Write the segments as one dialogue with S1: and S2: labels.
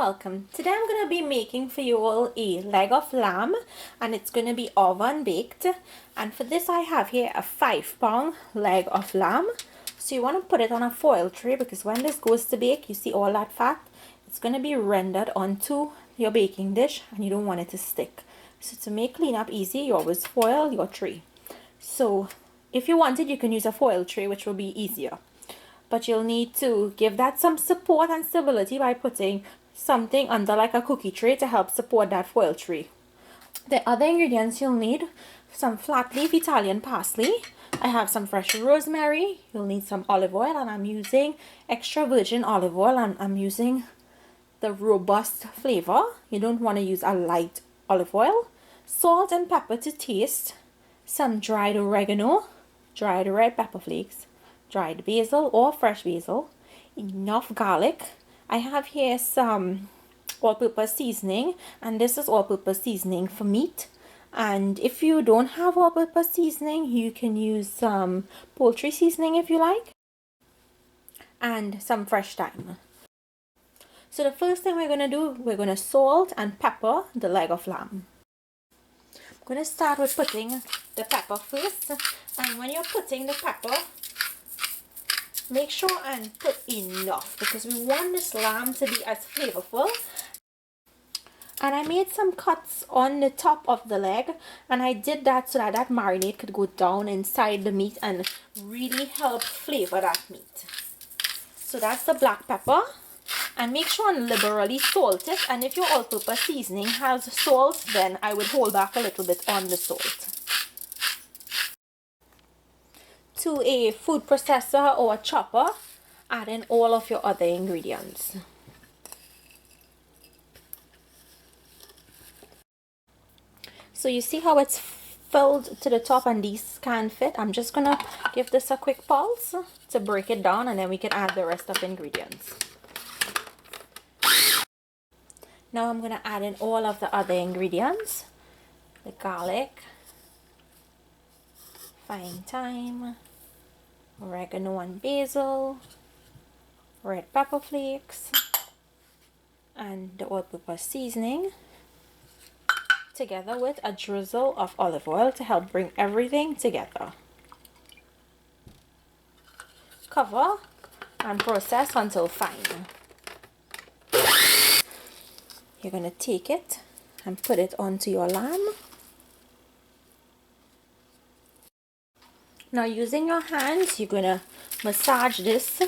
S1: welcome. Today I'm going to be making for you all a leg of lamb, and it's going to be oven baked. And for this I have here a 5-pound leg of lamb. So you want to put it on a foil tray, because when this goes to bake, you see all that fat, it's going to be rendered onto your baking dish and you don't want it to stick. So to make cleanup easy, you always foil your tray. So if you wanted, you can use a foil tray, which will be easier. But you'll need to give that some support and stability by putting something under like a cookie tray to help support that foil tray. The other ingredients you'll need: some flat leaf Italian parsley. I have some fresh rosemary. You'll need some olive oil, and I'm using extra virgin olive oil, and I'm using the robust flavor. You don't want to use a light olive oil. Salt and pepper to taste. Some dried oregano, dried red pepper flakes, dried basil or fresh basil, enough garlic. I have here some all-purpose seasoning, and this is all-purpose seasoning for meat. And if you don't have all-purpose seasoning, you can use some poultry seasoning if you like, and some fresh thyme. So the first thing we're going to do, we're going to salt and pepper the leg of lamb. I'm going to start with putting the pepper first, and when you're putting the pepper, make sure and put enough, because we want this lamb to be as flavorful. And I made some cuts on the top of the leg, and I did that so that that marinade could go down inside the meat and really help flavor that meat. So that's the black pepper, and make sure and liberally salt it. And if your all-purpose seasoning has salt, then I would hold back a little bit on the salt. To a food processor or a chopper, add in all of your other ingredients. So you see how it's filled to the top and these can fit? I'm just gonna give this a quick pulse to break it down, and then we can add the rest of the ingredients. Now I'm gonna add in all of the other ingredients: the garlic, fine thyme, oregano and basil, red pepper flakes, and the all-purpose seasoning, together with a drizzle of olive oil to help bring everything together. Cover and process until fine. You're going to take it and put it onto your lamb. Now, using your hands, you're going to massage this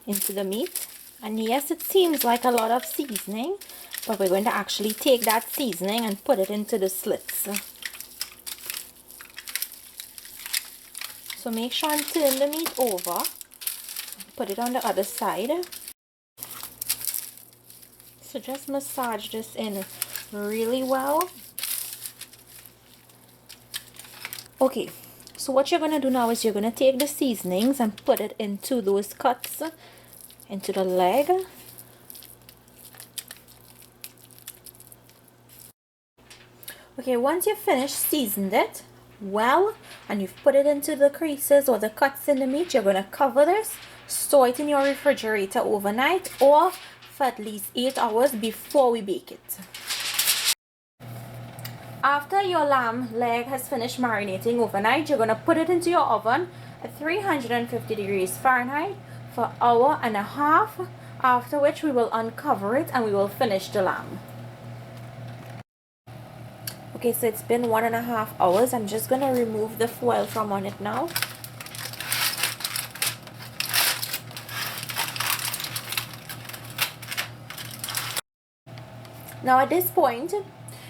S1: into the meat. And yes, it seems like a lot of seasoning, but we're going to actually take that seasoning and put it into the slits. So make sure and turn the meat over. Put it on the other side. So just massage this in really well. Okay. So what you're going to do now is you're going to take the seasonings and put it into those cuts, into the leg. Okay, once you've finished seasoned it well and you've put it into the creases or the cuts in the meat, you're going to cover this, store it in your refrigerator overnight or for at least 8 hours before we bake it. After your lamb leg has finished marinating overnight, you're going to put it into your oven at 350 degrees Fahrenheit for an hour and a half, after which we will uncover it and we will finish the lamb. Okay, so it's been 1.5 hours. I'm just going to remove the foil from on it now. Now at this point,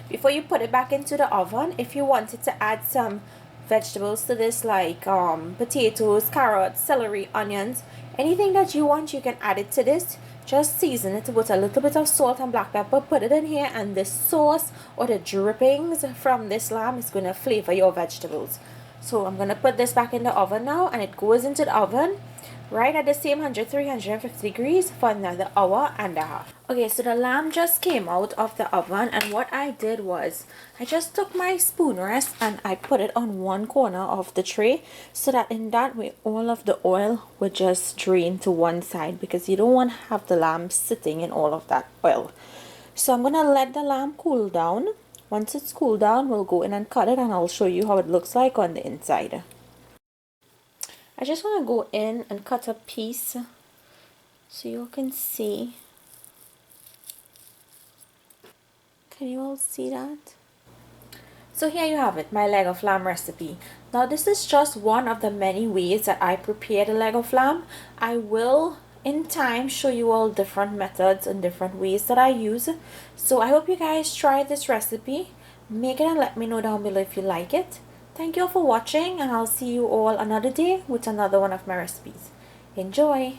S1: before you put it back into the oven, if you wanted to add some vegetables to this, like potatoes, carrots, celery, onions, anything that you want, you can add it to this. Just season it with a little bit of salt and black pepper, put it in here, and the sauce or the drippings from this lamb is going to flavor your vegetables. So I'm going to put this back in the oven now, and it goes into the oven right at the same 100-350 degrees for another hour and a half. Okay, so the lamb just came out of the oven, and what I did was I just took my spoon rest and I put it on one corner of the tray, so that in that way all of the oil would just drain to one side, because you don't want to have the lamb sitting in all of that oil. So I'm gonna let the lamb cool down. Once it's cooled down, we'll go in and cut it, and I'll show you how it looks like on the inside. I just want to go in and cut a piece so you can see. Can you all see that? So here you have it, my leg of lamb recipe. Now this is just one of the many ways that I prepare the leg of lamb. I will in time show you all different methods and different ways that I use. So I hope you guys try this recipe. Make it and let me know down below if you like it. Thank you all for watching, and I'll see you all another day with another one of my recipes. Enjoy!